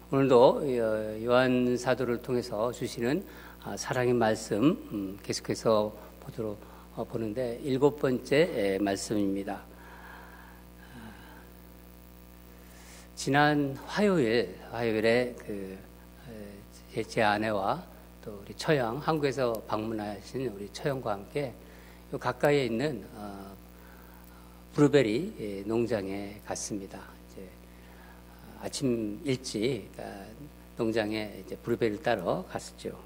오늘도 요한 사도를 통해서 주시는 사랑의 말씀 계속해서 보는데 7번째 말씀입니다. 지난 화요일에 제 아내와 또 우리 처형, 한국에서 방문하신 우리 처형과 함께 요 가까이에 있는 브루베리 농장에 갔습니다. 아침 일찍 농장에 이제 브루베리를 따러 갔었죠.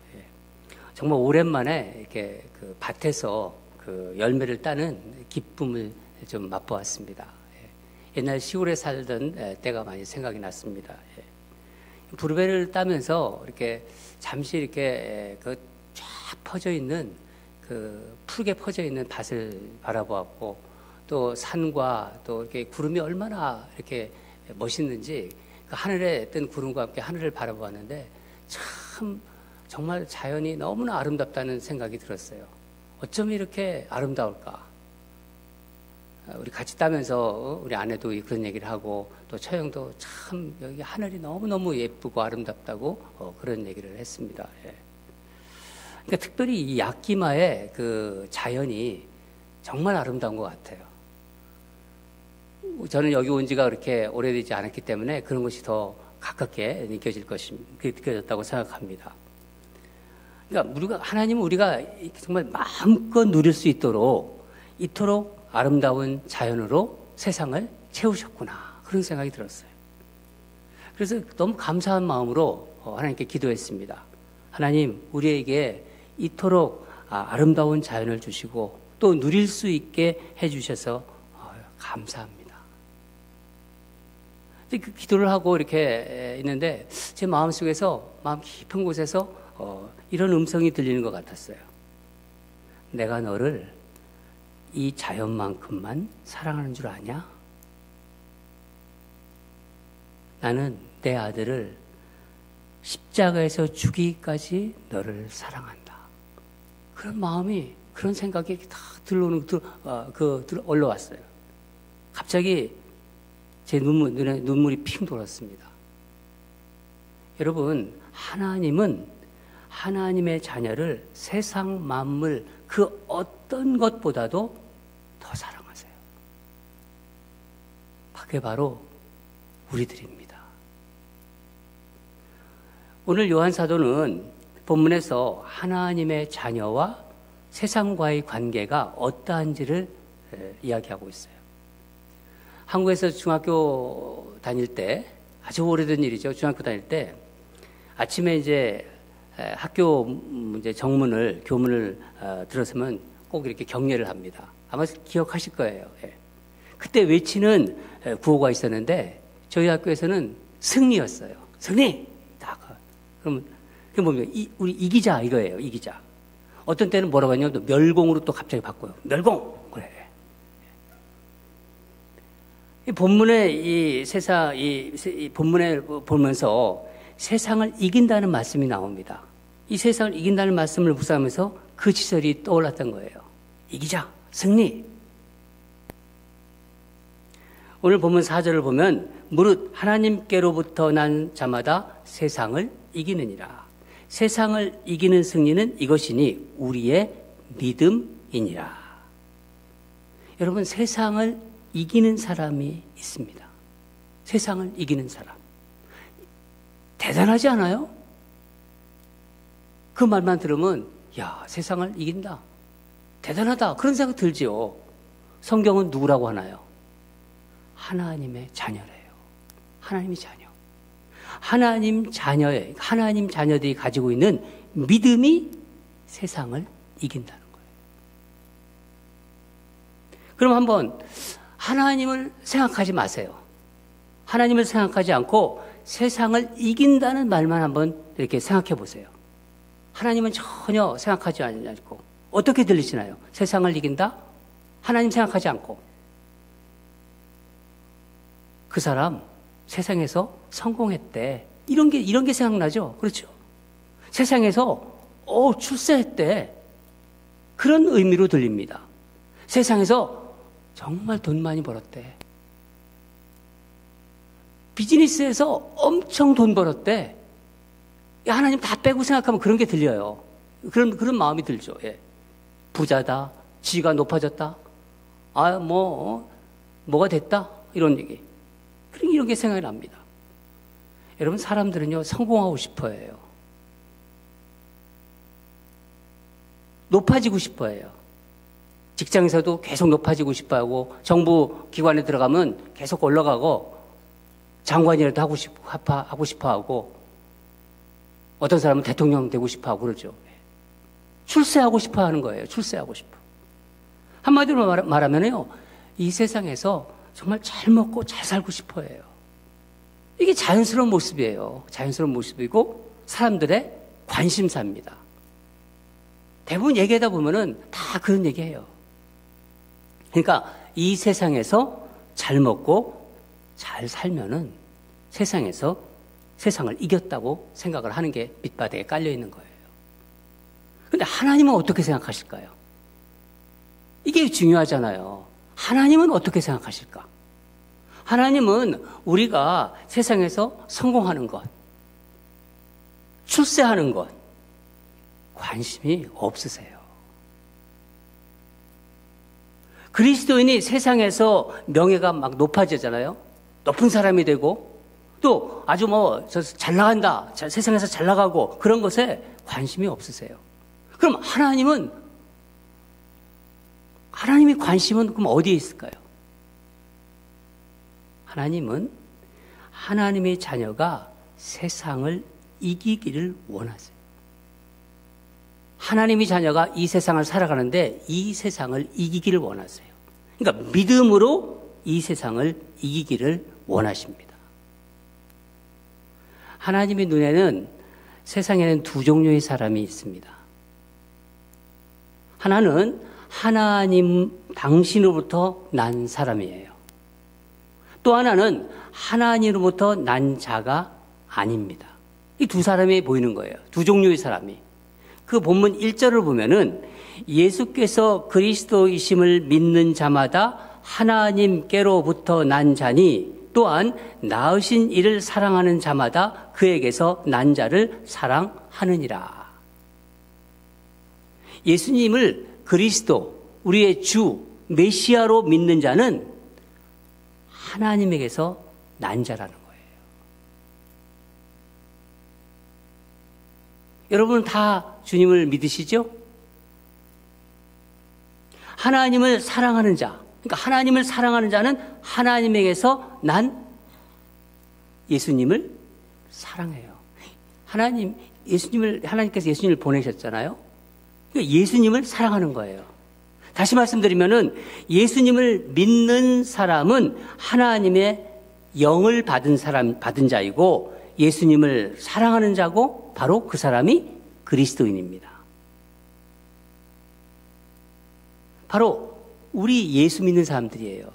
정말 오랜만에 이렇게 그 밭에서 그 열매를 따는 기쁨을 좀 맛보았습니다. 옛날 시골에 살던 때가 많이 생각이 났습니다. 브루베리를 따면서 이렇게 잠시 이렇게 그 쫙 퍼져 있는 그 푸르게 퍼져 있는 밭을 바라보았고 또 산과 또 이렇게 구름이 얼마나 이렇게 멋있는지 그 하늘에 뜬 구름과 함께 하늘을 바라보았는데 참 정말 자연이 너무나 아름답다는 생각이 들었어요. 어쩜 이렇게 아름다울까? 우리 같이 따면서 우리 아내도 그런 얘기를 하고 또 처형도 참 여기 하늘이 너무너무 예쁘고 아름답다고 그런 얘기를 했습니다. 그러니까 특별히 이 야끼마의 그 자연이 정말 아름다운 것 같아요. 저는 여기 온 지가 그렇게 오래되지 않았기 때문에 그런 것이 더 가깝게 느껴졌다고 생각합니다. 그러니까 하나님은 우리가 정말 마음껏 누릴 수 있도록 이토록 아름다운 자연으로 세상을 채우셨구나. 그런 생각이 들었어요. 그래서 너무 감사한 마음으로 하나님께 기도했습니다. 하나님, 우리에게 이토록 아름다운 자연을 주시고 또 누릴 수 있게 해주셔서 감사합니다. 그 기도를 하고 이렇게 있는데 제 마음속에서 마음 깊은 곳에서 이런 음성이 들리는 것 같았어요. 내가 너를 이 자연만큼만 사랑하는 줄 아냐? 나는 내 아들을 십자가에서 죽이기까지 너를 사랑한다. 그런 마음이, 그런 생각이 다 올라왔어요. 갑자기 제 눈에 눈물이 핑 돌았습니다. 여러분, 하나님은 하나님의 자녀를 세상 만물 그 어떤 것보다도 더 사랑하세요. 그게 바로 우리들입니다. 오늘 요한 사도는 본문에서 하나님의 자녀와 세상과의 관계가 어떠한지를 이야기하고 있어요. 한국에서 중학교 다닐 때, 아주 오래된 일이죠. 중학교 다닐 때 아침에 이제 학교 이제 교문을 들어서면 꼭 이렇게 격려를 합니다. 아마 기억하실 거예요. 그때 외치는 구호가 있었는데 저희 학교에서는 승리였어요. 승리! 그러면 그게 뭡니까? 우리 이기자 이거예요. 이기자. 어떤 때는 뭐라고 하냐면 또 멸공으로 또 갑자기 바꿔요. 멸공! 그래. 이 본문의 이 본문을 보면서 세상을 이긴다는 말씀이 나옵니다. 이 세상을 이긴다는 말씀을 묵상하면서 그 시절이 떠올랐던 거예요. 이기자, 승리. 오늘 본문 4절을 보면 무릇 하나님께로부터 난 자마다 세상을 이기느니라. 세상을 이기는 승리는 이것이니 우리의 믿음이니라. 여러분, 세상을 이기는 사람이 있습니다. 세상을 이기는 사람. 대단하지 않아요? 그 말만 들으면 야, 세상을 이긴다. 대단하다. 그런 생각 들지요. 성경은 누구라고 하나요? 하나님의 자녀래요. 하나님의 자녀. 하나님 자녀들이 가지고 있는 믿음이 세상을 이긴다는 거예요. 그럼 한번 하나님을 생각하지 마세요. 하나님을 생각하지 않고 세상을 이긴다는 말만 한번 이렇게 생각해 보세요. 하나님은 전혀 생각하지 않고 어떻게 들리시나요? 세상을 이긴다? 하나님 생각하지 않고. 그 사람 세상에서 성공했대. 이런 게 생각나죠? 그렇죠? 세상에서 출세했대. 그런 의미로 들립니다. 세상에서 정말 돈 많이 벌었대. 비즈니스에서 엄청 돈 벌었대. 야, 하나님 다 빼고 생각하면 그런 게 들려요. 그런 마음이 들죠. 예. 부자다, 지위가 높아졌다, 뭐가 됐다, 이런 얘기. 이런 게 생각이 납니다. 여러분, 사람들은요, 성공하고 싶어 해요. 높아지고 싶어 해요. 직장에서도 계속 높아지고 싶어 하고, 정부 기관에 들어가면 계속 올라가고, 장관이라도 하고 싶어 하고, 어떤 사람은 대통령 되고 싶어 하고 그러죠. 출세하고 싶어 하는 거예요. 출세하고 싶어. 한마디로 말하면요, 이 세상에서 정말 잘 먹고 잘 살고 싶어 해요. 이게 자연스러운 모습이에요. 자연스러운 모습이고 사람들의 관심사입니다. 대부분 얘기하다 보면은 다 그런 얘기해요. 그러니까 이 세상에서 잘 먹고 잘 살면은 세상에서 세상을 이겼다고 생각을 하는 게 밑바닥에 깔려 있는 거예요. 근데 하나님은 어떻게 생각하실까요? 이게 중요하잖아요. 하나님은 어떻게 생각하실까? 하나님은 우리가 세상에서 성공하는 것, 출세하는 것, 관심이 없으세요. 그리스도인이 세상에서 명예가 막 높아지잖아요. 높은 사람이 되고, 또 아주 잘 나간다, 세상에서 잘 나가고, 그런 것에 관심이 없으세요. 그럼 하나님의 관심은 그럼 어디에 있을까요? 하나님은 하나님의 자녀가 세상을 이기기를 원하세요. 하나님의 자녀가 이 세상을 살아가는데 이 세상을 이기기를 원하세요. 그러니까 믿음으로 이 세상을 이기기를 원하십니다. 하나님의 눈에는 세상에는 두 종류의 사람이 있습니다. 하나는 하나님 당신으로부터 난 사람이에요. 또 하나는 하나님으로부터 난 자가 아닙니다. 이 두 사람이 보이는 거예요. 두 종류의 사람이. 그 본문 1절을 보면은 예수께서 그리스도이심을 믿는 자마다 하나님께로부터 난 자니 또한 낳으신 이를 사랑하는 자마다 그에게서 난 자를 사랑하느니라. 예수님을 그리스도, 우리의 주, 메시아로 믿는 자는 하나님에게서 난 자라는 거예요. 여러분 다 주님을 믿으시죠? 하나님을 사랑하는 자, 그러니까 하나님을 사랑하는 자는 하나님에게서 난 예수님을 사랑해요. 하나님께서 예수님을 보내셨잖아요. 그러니까 예수님을 사랑하는 거예요. 다시 말씀드리면은 예수님을 믿는 사람은 하나님의 영을 받은 자이고 예수님을 사랑하는 자고 바로 그 사람이 그리스도인입니다. 바로 우리 예수 믿는 사람들이에요.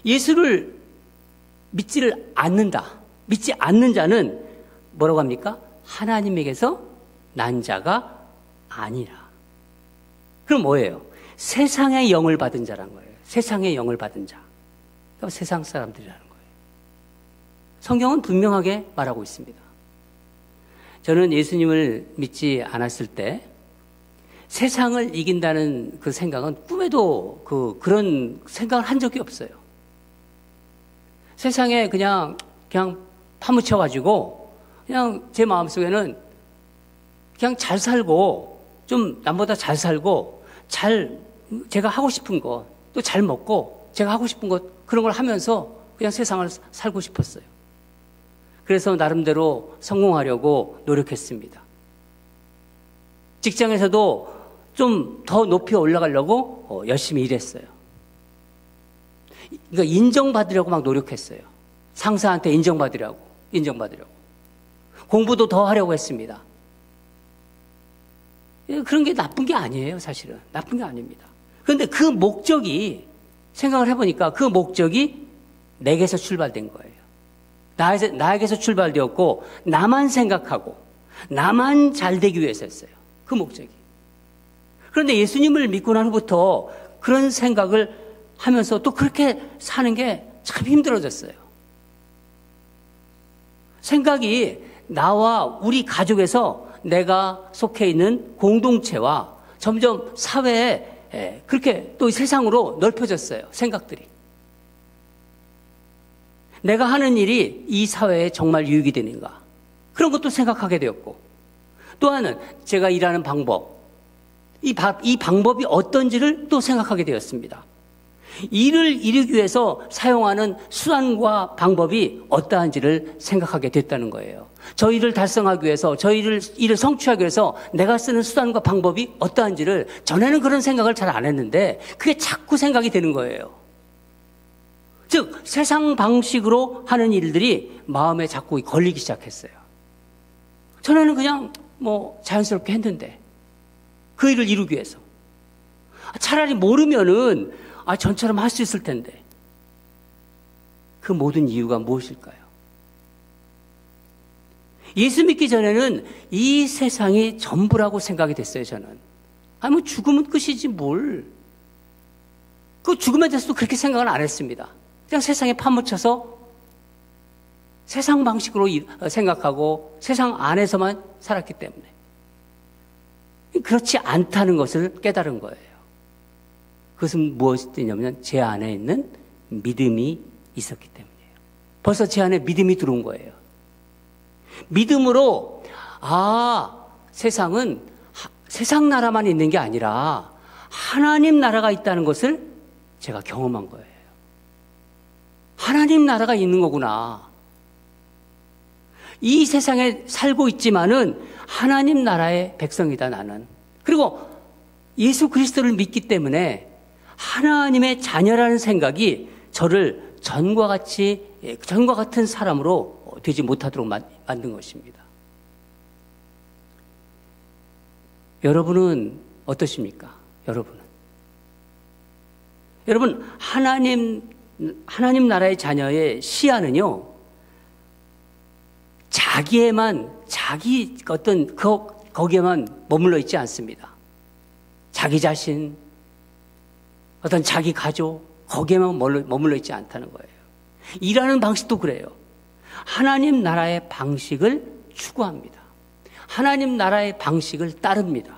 예수를 믿지를 않는다. 믿지 않는 자는 뭐라고 합니까? 하나님에게서 난 자가 아니라. 그럼 뭐예요? 세상의 영을 받은 자란 거예요. 세상의 영을 받은 자. 그러니까 세상 사람들이라는 거예요. 성경은 분명하게 말하고 있습니다. 저는 예수님을 믿지 않았을 때 세상을 이긴다는 그 생각은 꿈에도 그런 생각을 한 적이 없어요. 세상에 그냥 파묻혀가지고 그냥 제 마음속에는 그냥 잘 살고 좀 남보다 잘 살고 제가 하고 싶은 것 또 잘 먹고 제가 하고 싶은 것 그런 걸 하면서 그냥 세상을 살고 싶었어요. 그래서 나름대로 성공하려고 노력했습니다. 직장에서도 좀 더 높이 올라가려고 열심히 일했어요. 그러니까 인정받으려고 막 노력했어요. 상사한테 인정받으려고. 공부도 더 하려고 했습니다. 그런 게 나쁜 게 아니에요, 사실은. 나쁜 게 아닙니다. 그런데 그 목적이, 생각을 해보니까 그 목적이 내게서 출발된 거예요. 나에게서 출발되었고, 나만 생각하고, 나만 잘 되기 위해서였어요. 그 목적이. 그런데 예수님을 믿고 난 후부터 그런 생각을 하면서 또 그렇게 사는 게 참 힘들어졌어요. 생각이 나와 우리 가족에서 내가 속해 있는 공동체와 점점 사회에 그렇게 또 세상으로 넓혀졌어요. 생각들이. 내가 하는 일이 이 사회에 정말 유익이 되는가. 그런 것도 생각하게 되었고, 또 하나는 제가 일하는 방법, 이 방법이 어떤지를 또 생각하게 되었습니다. 일을 이루기 위해서 사용하는 수단과 방법이 어떠한지를 생각하게 됐다는 거예요. 저 일을 달성하기 위해서, 저 일을 성취하기 위해서 내가 쓰는 수단과 방법이 어떠한지를 전에는 그런 생각을 잘 안 했는데 그게 자꾸 생각이 되는 거예요. 즉 세상 방식으로 하는 일들이 마음에 자꾸 걸리기 시작했어요. 전에는 그냥 자연스럽게 했는데 그 일을 이루기 위해서 차라리 모르면은 전처럼 할 수 있을 텐데 그 모든 이유가 무엇일까요? 예수 믿기 전에는 이 세상이 전부라고 생각이 됐어요. 저는 죽으면 끝이지 뭘. 그 죽음에 대해서도 그렇게 생각은 안 했습니다. 그냥 세상에 파묻혀서 세상 방식으로 생각하고 세상 안에서만 살았기 때문에 그렇지 않다는 것을 깨달은 거예요. 그것은 무엇이냐면 제 안에 있는 믿음이 있었기 때문이에요. 벌써 제 안에 믿음이 들어온 거예요. 믿음으로 세상은 세상 나라만 있는 게 아니라 하나님 나라가 있다는 것을 제가 경험한 거예요. 하나님 나라가 있는 거구나. 이 세상에 살고 있지만은 하나님 나라의 백성이다 나는. 그리고 예수 그리스도를 믿기 때문에 하나님의 자녀라는 생각이 저를 전과 같은 사람으로 되지 못하도록 만든 것입니다. 여러분은 어떠십니까? 여러분 하나님 나라의 자녀의 시야는요, 거기에만 머물러 있지 않습니다. 자기 자신, 어떤 자기 가족, 거기에만 머물러 있지 않다는 거예요. 일하는 방식도 그래요. 하나님 나라의 방식을 추구합니다. 하나님 나라의 방식을 따릅니다.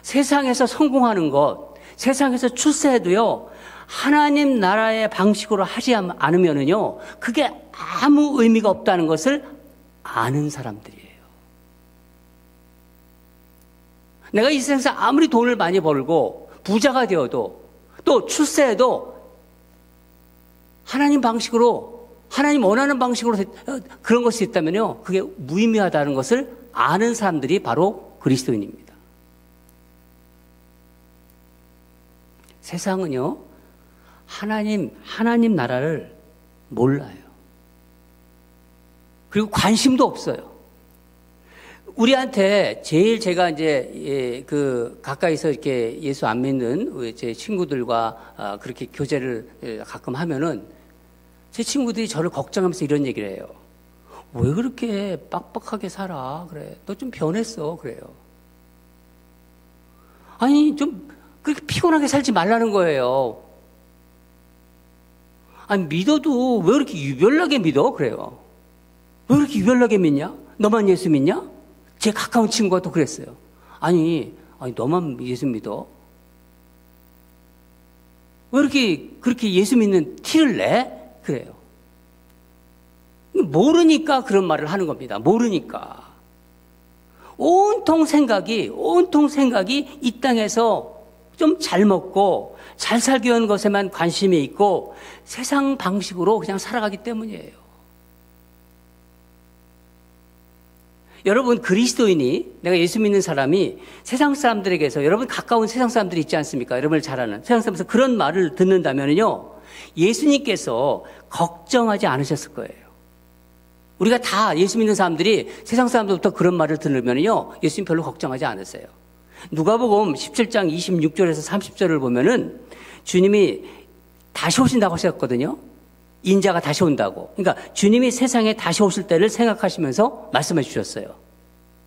세상에서 성공하는 것, 세상에서 출세해도요, 하나님 나라의 방식으로 하지 않으면은요, 그게 아무 의미가 없다는 것을 아는 사람들이에요. 내가 이 세상에서 아무리 돈을 많이 벌고 부자가 되어도 또 출세해도 하나님 방식으로, 하나님 원하는 방식으로 그런 것이 있다면요, 그게 무의미하다는 것을 아는 사람들이 바로 그리스도인입니다. 세상은요, 하나님 나라를 몰라요. 그리고 관심도 없어요. 우리한테 제일 제가 이제 가까이서 이렇게 예수 안 믿는 제 친구들과 그렇게 교제를 가끔 하면은 제 친구들이 저를 걱정하면서 이런 얘기를 해요. 왜 그렇게 빡빡하게 살아? 그래. 너 좀 변했어. 그래요. 아니, 좀 그렇게 피곤하게 살지 말라는 거예요. 아니, 믿어도 왜 이렇게 유별나게 믿어? 그래요. 왜 이렇게 유별나게 믿냐? 너만 예수 믿냐? 제 가까운 친구가 또 그랬어요. 아니, 너만 예수 믿어? 왜 이렇게 그렇게 예수 믿는 티를 내? 그래요. 모르니까 그런 말을 하는 겁니다. 모르니까. 온통 생각이 이 땅에서 좀 잘 먹고 잘 살기 위한 것에만 관심이 있고 세상 방식으로 그냥 살아가기 때문이에요. 여러분, 그리스도인이, 내가 예수 믿는 사람이 세상 사람들에게서, 여러분 가까운 세상 사람들이 있지 않습니까? 여러분을 잘 아는 세상 사람에서 그런 말을 듣는다면요, 예수님께서 걱정하지 않으셨을 거예요. 우리가 다 예수 믿는 사람들이 세상 사람들부터 그런 말을 들으면요, 예수님 별로 걱정하지 않으세요. 누가복음 17장 26절에서 30절을 보면은 주님이 다시 오신다고 하셨거든요. 인자가 다시 온다고. 그러니까 주님이 세상에 다시 오실 때를 생각하시면서 말씀해 주셨어요.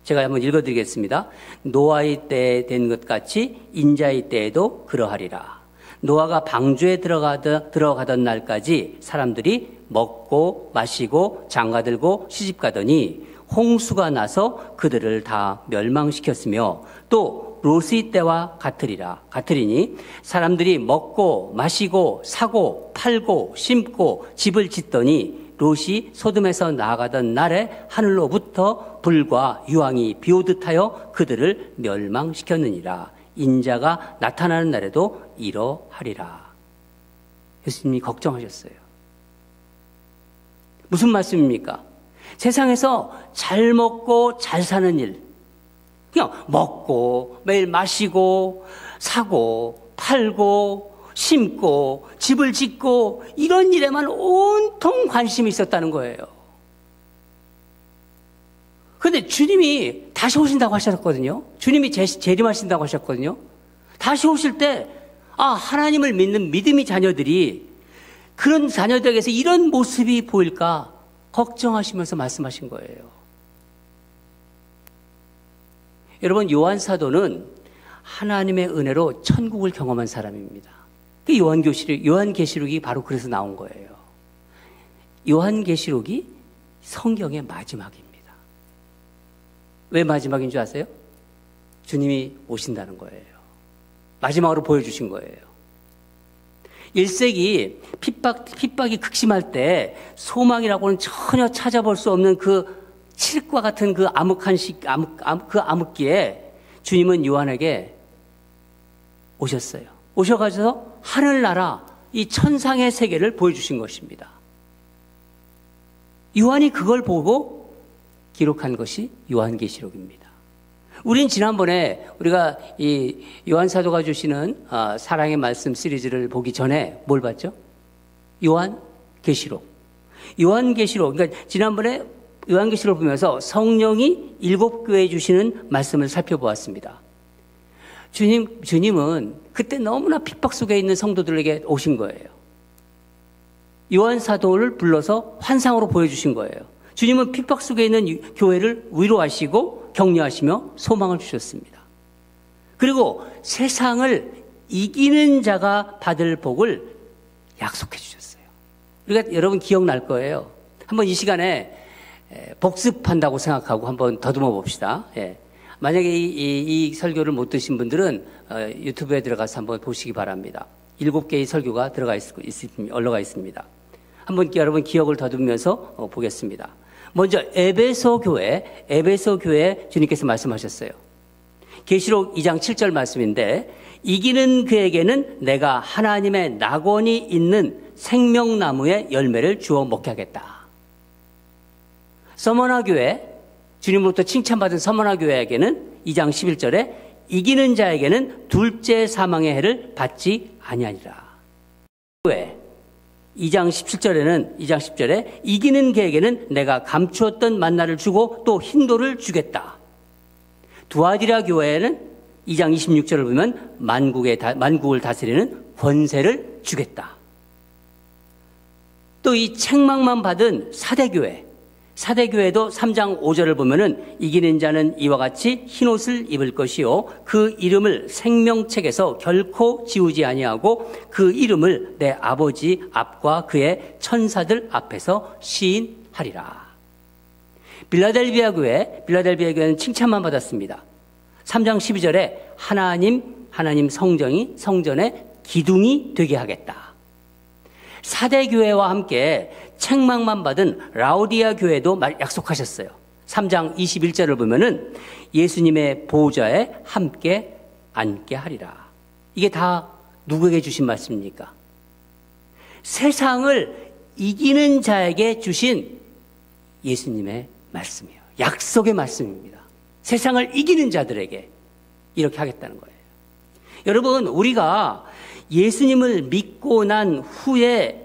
제가 한번 읽어드리겠습니다. 노아의 때에 된 것 같이 인자의 때에도 그러하리라. 노아가 방주에 들어가던 날까지 사람들이 먹고 마시고 장가들고 시집가더니 홍수가 나서 그들을 다 멸망시켰으며 또 롯의 때와 같으리니 사람들이 먹고 마시고 사고 팔고 심고 집을 짓더니 롯이 소돔에서 나아가던 날에 하늘로부터 불과 유황이 비오듯 하여 그들을 멸망시켰느니라. 인자가 나타나는 날에도 이러하리라. 예수님이 걱정하셨어요. 무슨 말씀입니까? 세상에서 잘 먹고 잘 사는 일, 그냥 먹고 매일 마시고 사고 팔고 심고 집을 짓고 이런 일에만 온통 관심이 있었다는 거예요. 그런데 주님이 다시 오신다고 하셨거든요. 주님이 재림하신다고 하셨거든요. 다시 오실 때 하나님을 믿는 믿음의 자녀들이 그런 자녀들에게서 이런 모습이 보일까 걱정하시면서 말씀하신 거예요. 여러분, 요한 하나님의 은혜로 천국을 경험한 사람입니다. 요한계시록이 바로 그래서 나온 거예요. 요한계시록이 성경의 마지막입니다. 왜 마지막인 줄 아세요? 주님이 오신다는 거예요. 마지막으로 보여주신 거예요. 1세기 핍박이 극심할 때 소망이라고는 전혀 찾아볼 수 없는 그 칠흑과 같은 그 암흑기에 주님은 요한에게 오셨어요. 오셔가지고 하늘나라 이 천상의 세계를 보여주신 것입니다. 요한이 그걸 보고 기록한 것이 요한계시록입니다. 우린 지난번에 우리가 이 요한사도가 주시는 사랑의 말씀 시리즈를 보기 전에 뭘 봤죠? 요한계시록. 그러니까 지난번에 요한계시록을 보면서 성령이 7교회에 주시는 말씀을 살펴보았습니다. 주님은 그때 너무나 핍박 속에 있는 성도들에게 오신 거예요. 요한사도를 불러서 환상으로 보여주신 거예요. 주님은 핍박 속에 있는 교회를 위로하시고 격려하시며 소망을 주셨습니다. 그리고 세상을 이기는 자가 받을 복을 약속해 주셨어요. 우리가 여러분 기억날 거예요. 한번 이 시간에 복습한다고 생각하고 한번 더듬어 봅시다. 만약에 이 설교를 못 듣신 분들은 유튜브에 들어가서 한번 보시기 바랍니다. 7개의 설교가 올라가 있습니다. 한번 여러분 기억을 더듬으면서 보겠습니다. 먼저 에베소 교회 주님께서 말씀하셨어요. 계시록 2장 7절 말씀인데 이기는 그에게는 내가 하나님의 낙원이 있는 생명나무의 열매를 주어 먹게 하겠다. 서머나 교회, 주님으로부터 칭찬받은 서머나 교회에게는 2장 11절에 이기는 자에게는 둘째 사망의 해를 받지 아니하리라. 교회 2장 10절에 이기는 그에게는 내가 감추었던 만나를 주고 또 흰돌을 주겠다. 두아디라 교회에는 2장 26절을 보면 만국을 다스리는 권세를 주겠다. 또 이 책망만 받은 사대교회도 3장 5절을 보면은 이기는 자는 이와 같이 흰옷을 입을 것이요 그 이름을 생명책에서 결코 지우지 아니하고 그 이름을 내 아버지 앞과 그의 천사들 앞에서 시인하리라. 빌라델비아 교회는 칭찬만 받았습니다. 3장 12절에 하나님 성전의 기둥이 되게 하겠다. 사대교회와 함께 책망만 받은 라오디아 교회도 약속하셨어요. 3장 21절을 보면은 예수님의 보좌에 함께 앉게 하리라. 이게 다 누구에게 주신 말씀입니까? 세상을 이기는 자에게 주신 예수님의 말씀이에요. 약속의 말씀입니다. 세상을 이기는 자들에게 이렇게 하겠다는 거예요. 여러분, 우리가 예수님을 믿고 난 후에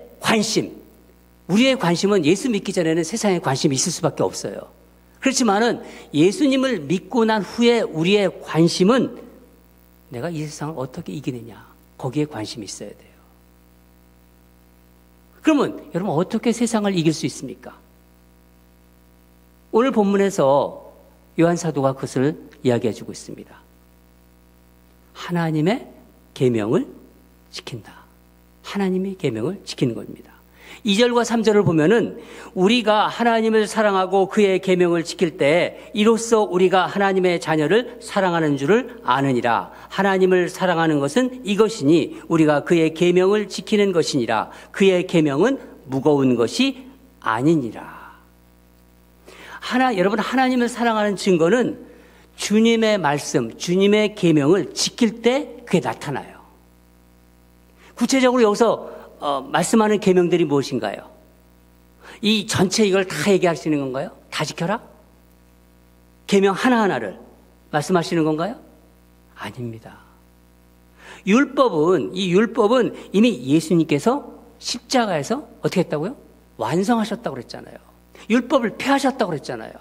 우리의 관심은 예수 믿기 전에는 세상에 관심이 있을 수밖에 없어요. 그렇지만은 예수님을 믿고 난 후에 우리의 관심은 내가 이 세상을 어떻게 이기느냐, 거기에 관심이 있어야 돼요. 그러면 여러분 어떻게 세상을 이길 수 있습니까? 오늘 본문에서 요한사도가 그것을 이야기해 주고 있습니다. 하나님의 계명을 지킨다. 하나님의 계명을 지키는 겁니다. 2절과 3절을 보면은 우리가 하나님을 사랑하고 그의 계명을 지킬 때 이로써 우리가 하나님의 자녀를 사랑하는 줄을 아느니라. 하나님을 사랑하는 것은 이것이니 우리가 그의 계명을 지키는 것이니라. 그의 계명은 무거운 것이 아니니라. 여러분, 하나님을 사랑하는 증거는 주님의 말씀, 주님의 계명을 지킬 때 그게 나타나요. 구체적으로 여기서 말씀하는 계명들이 무엇인가요? 이 전체 이걸 다 얘기할 수 있는 건가요? 다 지켜라? 계명 하나하나를 말씀하시는 건가요? 아닙니다. 율법은 이미 예수님께서 십자가에서 어떻게 했다고요? 완성하셨다고 그랬잖아요. 율법을 폐하셨다고 그랬잖아요.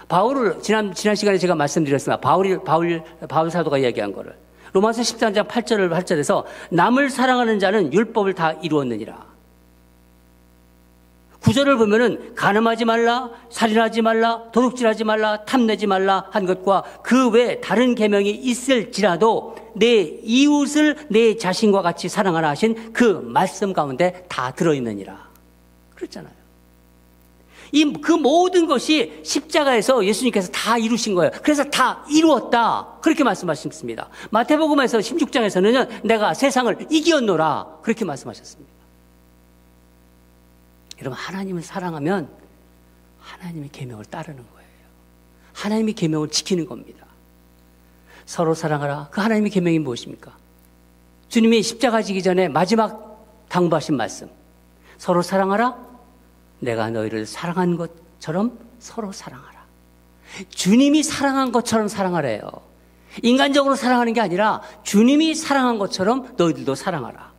바울을 지난 시간에 제가 말씀드렸습니다. 바울 사도가 이야기한 거를. 로마서 13장 8절에서 남을 사랑하는 자는 율법을 다 이루었느니라. 9절을 보면은 간음하지 말라, 살인하지 말라, 도둑질하지 말라, 탐내지 말라 한 것과 그 외 다른 계명이 있을지라도 내 이웃을 내 자신과 같이 사랑하라 하신 그 말씀 가운데 다 들어있느니라. 그랬잖아요. 그 모든 것이 십자가에서 예수님께서 다 이루신 거예요. 그래서 다 이루었다. 그렇게 말씀하셨습니다. 마태복음에서 16장에서는 내가 세상을 이기었노라. 그렇게 말씀하셨습니다. 여러분, 하나님을 사랑하면 하나님의 계명을 따르는 거예요. 하나님의 계명을 지키는 겁니다. 서로 사랑하라. 그 하나님의 계명이 무엇입니까? 주님이 십자가 지기 전에 마지막 당부하신 말씀. 서로 사랑하라. 내가 너희를 사랑한 것처럼 서로 사랑하라. 주님이 사랑한 것처럼 사랑하래요. 인간적으로 사랑하는 게 아니라 주님이 사랑한 것처럼 너희들도 사랑하라.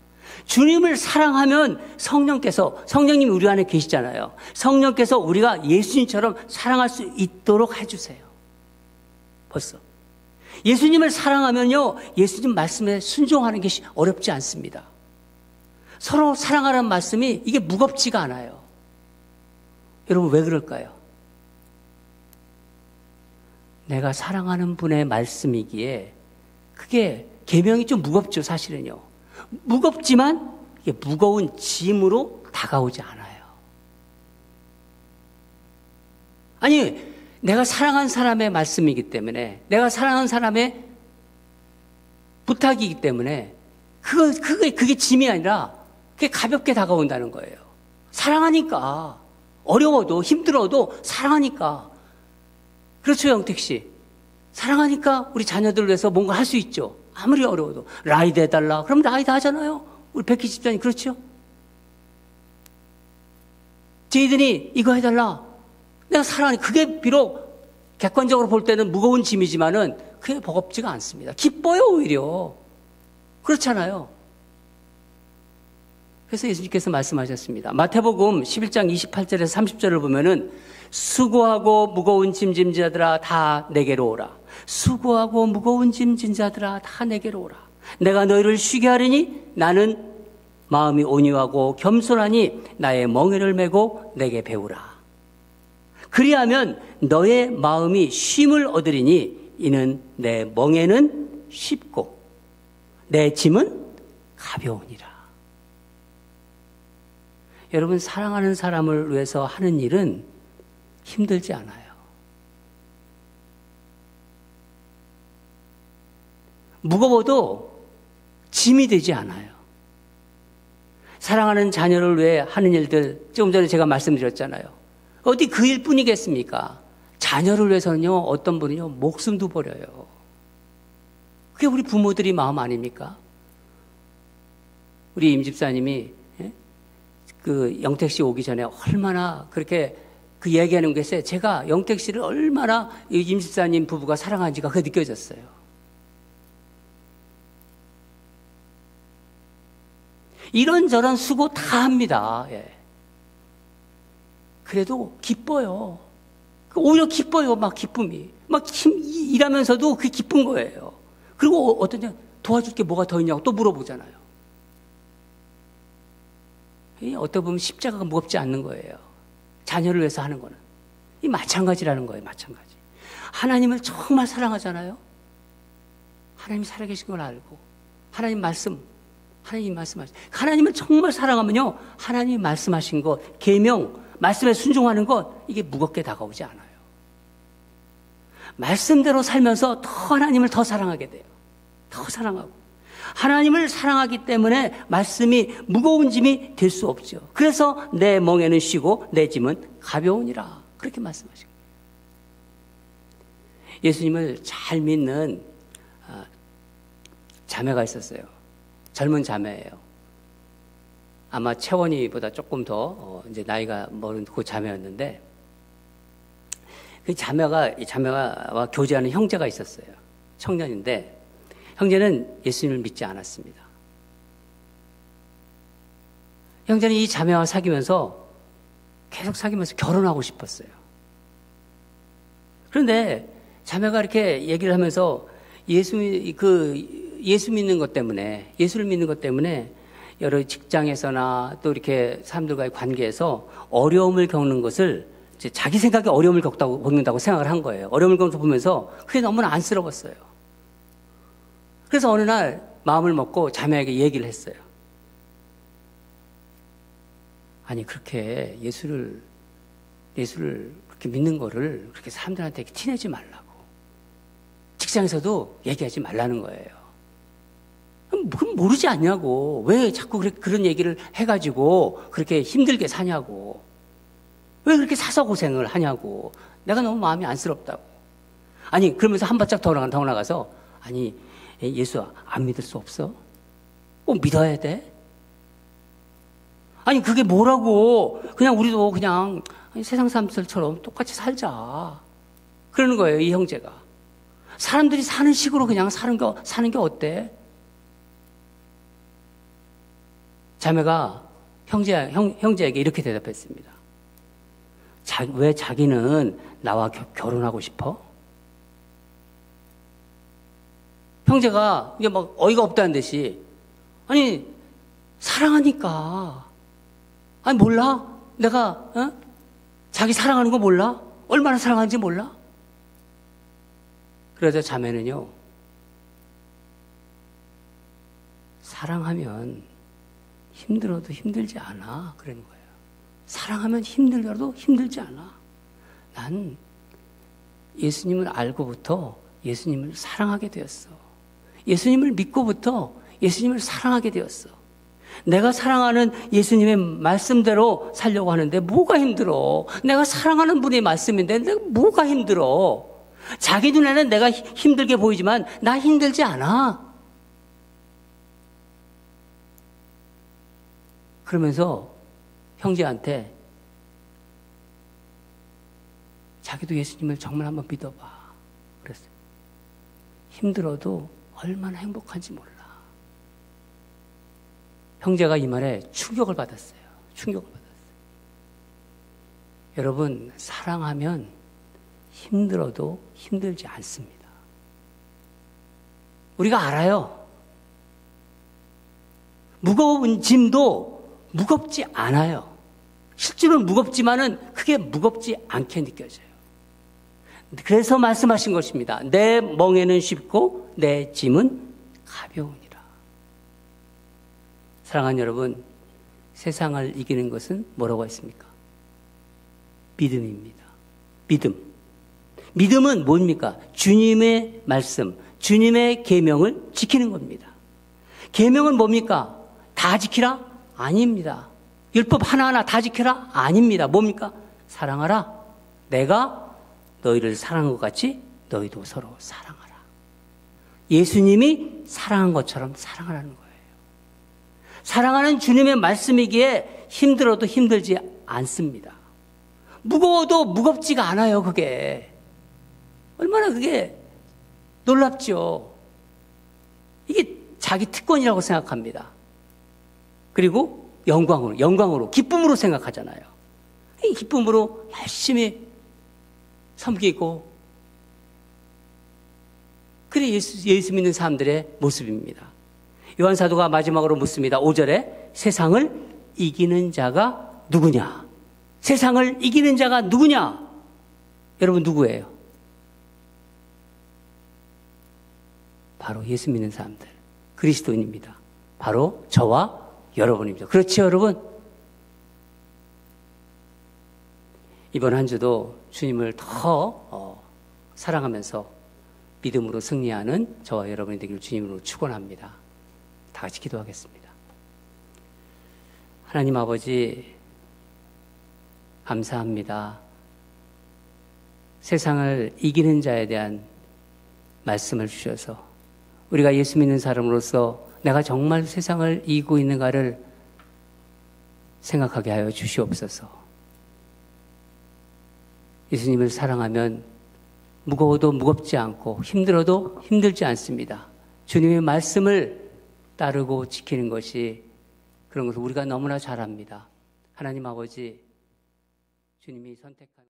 주님을 사랑하면 성령님이 우리 안에 계시잖아요. 성령께서 우리가 예수님처럼 사랑할 수 있도록 해주세요. 벌써. 예수님을 사랑하면요, 예수님 말씀에 순종하는 게 어렵지 않습니다. 서로 사랑하라는 말씀이 이게 무겁지가 않아요. 여러분, 왜 그럴까요? 내가 사랑하는 분의 말씀이기에 그게 계명이 좀 무겁죠, 사실은요. 무겁지만 이게 무거운 짐으로 다가오지 않아요. 아니, 내가 사랑한 사람의 말씀이기 때문에, 내가 사랑한 사람의 부탁이기 때문에 그게 짐이 아니라 그게 가볍게 다가온다는 거예요. 사랑하니까. 어려워도 힘들어도 사랑하니까. 그렇죠, 영택 씨. 사랑하니까 우리 자녀들을 위해서 뭔가 할 수 있죠. 아무리 어려워도. 라이드 해달라. 그럼 라이드 하잖아요. 우리 백희 집사님 그렇죠? 제이든이 이거 해달라. 내가 사랑하니까. 그게 비록 객관적으로 볼 때는 무거운 짐이지만은 그게 버겁지가 않습니다. 기뻐요, 오히려. 그렇잖아요. 그래서 예수님께서 말씀하셨습니다. 마태복음 11장 28절에서 30절을 보면은 수고하고 무거운 짐진 자들아 다 내게로 오라. 수고하고 무거운 짐진 자들아 다 내게로 오라. 내가 너희를 쉬게 하리니 나는 마음이 온유하고 겸손하니 나의 멍에를 메고 내게 배우라. 그리하면 너의 마음이 쉼을 얻으리니 이는 내 멍에는 쉽고 내 짐은 가벼우니라. 여러분, 사랑하는 사람을 위해서 하는 일은 힘들지 않아요. 무거워도 짐이 되지 않아요. 사랑하는 자녀를 위해 하는 일들, 조금 전에 제가 말씀드렸잖아요. 어디 그 일뿐이겠습니까? 자녀를 위해서는요, 어떤 분은요, 목숨도 버려요. 그게 우리 부모들이 마음 아닙니까? 우리 임 집사님이 그 영택 씨 오기 전에 얼마나 그렇게 그 이야기하는 것에 제가 영택 씨를 얼마나 임 집사님 부부가 사랑하는지가 그게 느껴졌어요. 이런저런 수고 다 합니다. 예. 그래도 기뻐요. 오히려 기뻐요. 막 기쁨이. 막 일하면서도 그게 기쁜 거예요. 그리고 어떠냐, 도와줄 게 뭐가 더 있냐고 또 물어보잖아요. 어떻게 보면 십자가가 무겁지 않는 거예요. 자녀를 위해서 하는 거는. 이 마찬가지라는 거예요. 마찬가지. 하나님을 정말 사랑하잖아요. 하나님이 살아계신 걸 알고 하나님 말씀 하나님 말씀하신, 하나님을 정말 사랑하면요, 하나님 말씀하신 것, 계명, 말씀에 순종하는 것, 이게 무겁게 다가오지 않아요. 말씀대로 살면서 더 하나님을 더 사랑하게 돼요. 더 사랑하고. 하나님을 사랑하기 때문에 말씀이 무거운 짐이 될 수 없죠. 그래서 내 멍에는 쉬고 내 짐은 가벼우니라. 그렇게 말씀하신 거예요. 예수님을 잘 믿는 자매가 있었어요. 젊은 자매예요. 아마 채원이보다 조금 더 이제 나이가 먹은 그 자매였는데, 그 자매와 교제하는 형제가 있었어요. 청년인데 형제는 예수님을 믿지 않았습니다. 형제는 이 자매와 사귀면서 계속 사귀면서 결혼하고 싶었어요. 그런데 자매가 이렇게 얘기를 하면서 예수 믿는 것 때문에, 예수를 믿는 것 때문에 여러 직장에서나 또 이렇게 사람들과의 관계에서 어려움을 겪는 것을 이제 자기 생각에 어려움을 겪는다고 생각을 한 거예요. 어려움을 보면서 그게 너무나 안쓰러웠어요. 그래서 어느 날 마음을 먹고 자매에게 얘기를 했어요. 아니, 그렇게 예수를 그렇게 믿는 거를 그렇게 사람들한테 티내지 말라고. 직장에서도 얘기하지 말라는 거예요. 그럼 모르지 않냐고. 왜 자꾸 그런 얘기를 해가지고 그렇게 힘들게 사냐고. 왜 그렇게 사서 고생을 하냐고. 내가 너무 마음이 안쓰럽다고. 아니, 그러면서 한 발짝 더 나가서, 아니, 예수 안 믿을 수 없어? 꼭 믿어야 돼? 아니, 그게 뭐라고. 그냥 우리도 그냥 세상 사람들처럼 똑같이 살자. 그러는 거예요, 이 형제가. 사람들이 사는 식으로 그냥 사는 게 어때? 자매가 형제에게 이렇게 대답했습니다. 왜 자기는 나와 결혼하고 싶어? 형제가 이게 막 어이가 없다는 듯이, 아니, 사랑하니까. 아니, 몰라? 내가, 자기 사랑하는 거 몰라? 얼마나 사랑하는지 몰라? 그러자 자매는요, 사랑하면 힘들어도 힘들지 않아. 그러는 거예요. 사랑하면 힘들어도 힘들지 않아. 난 예수님을 알고부터 예수님을 사랑하게 되었어. 예수님을 믿고부터 예수님을 사랑하게 되었어. 내가 사랑하는 예수님의 말씀대로 살려고 하는데 뭐가 힘들어? 내가 사랑하는 분의 말씀인데 내가 뭐가 힘들어? 자기 눈에는 내가 힘들게 보이지만 나 힘들지 않아. 그러면서 형제한테 자기도 예수님을 정말 한번 믿어봐. 그랬어요. 힘들어도 얼마나 행복한지 몰라. 형제가 이 말에 충격을 받았어요. 여러분, 사랑하면 힘들어도 힘들지 않습니다. 우리가 알아요. 무거운 짐도 무겁지 않아요. 실제로는 무겁지만은 크게 무겁지 않게 느껴져요. 그래서 말씀하신 것입니다. 내 멍에는 쉽고 내 짐은 가벼우니라. 사랑하는 여러분, 세상을 이기는 것은 뭐라고 했습니까? 믿음입니다. 믿음은 뭡니까? 주님의 말씀, 주님의 계명을 지키는 겁니다. 계명은 뭡니까? 다 지키라? 아닙니다. 율법 하나하나 다 지켜라? 아닙니다. 뭡니까? 사랑하라. 내가 너희를 사랑한 것 같이 너희도 서로 사랑하라. 예수님이 사랑한 것처럼 사랑하라는 거예요. 사랑하는 주님의 말씀이기에 힘들어도 힘들지 않습니다. 무거워도 무겁지가 않아요, 그게. 얼마나 그게 놀랍죠. 이게 자기 특권이라고 생각합니다. 그리고 영광으로, 기쁨으로 생각하잖아요. 이 기쁨으로 열심히 섬기고, 그게 예수 믿는 사람들의 모습입니다. 요한 사도가 마지막으로 묻습니다. 5절에 세상을 이기는 자가 누구냐? 세상을 이기는 자가 누구냐? 여러분 누구예요? 바로 예수 믿는 사람들, 그리스도인입니다. 바로 저와 여러분입니다. 그렇지, 여러분? 이번 한 주도 주님을 더 사랑하면서 믿음으로 승리하는 저와 여러분이 되기를 주님으로 축원합니다. 다 같이 기도하겠습니다. 하나님 아버지, 감사합니다. 세상을 이기는 자에 대한 말씀을 주셔서 우리가 예수 믿는 사람으로서 내가 정말 세상을 이기고 있는가를 생각하게 하여 주시옵소서. 예수님을 사랑하면 무거워도 무겁지 않고 힘들어도 힘들지 않습니다. 주님의 말씀을 따르고 지키는 것이 그런 것을 우리가 너무나 잘합니다. 하나님 아버지, 주님이 선택한